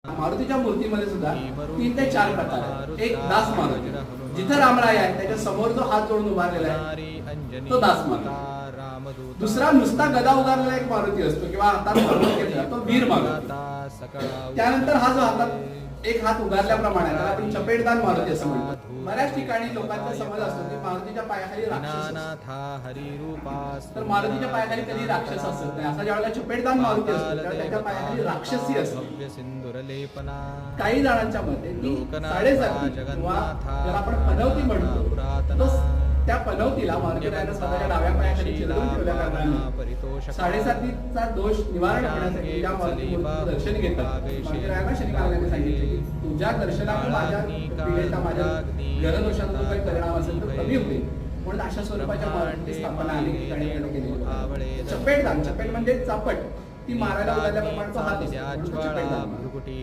मारुतीच्या मूर्तीमध्ये सुद्धा 3 ते 4 प्रकार आहेत. एक दास मारुती, जिथे रामराय आहे त्याच्या समोर जो हात जोडून उभारलेला आहे तो दास मारुती. दुसरा नुसता गदा उगारलेला एक मारुती असतो किंवा हातात धरून घेतला तो वीर मारुती. त्यानंतर हा जो हातात एक हात उगारल्याप्रमाणे त्याला आपण चपेटदान मारुती असं म्हणतो. बऱ्याच ठिकाणी लोकांचा समज असतो की मारुतीच्या पायाखाली राक्षस असतो. तर मारुतीच्या पायाखाली कधी राक्षस असत नाही. असा ज्यावेळेला चपेटदान मारुती असतो त्यावेळेला त्याच्या पायाखाली राक्षसी असते. काही जणांच्या मते ती साडेसाती किंवा ज्याला आपण पनवती म्हणतो तो त्या पनवतीला मारुतीरायानं स्वतःच्या डाव्या पायाखाली चिरडून ठेवल्या कारणाने साडेसातीचा दोष निवारण करण्यासाठी त्या मारुतीचं दर्शन घेतात. मारुतीरायानं शनी महाराजांनी सांगितले की तुझ्या दर्शनाने माझ्या पिढीचा माझ्या ग्रहदोषाचा जो काही परिणाम असेल तो कमी होईल म्हणून अशा स्वरूपाच्या मारुतीची स्थापना अनेक ठिकाणी केली. चपेटदान, चपेट म्हणजे चापट, ती मारायला उगारल्याप्रमाणे तो हात असतो म्हणून चपेटदान.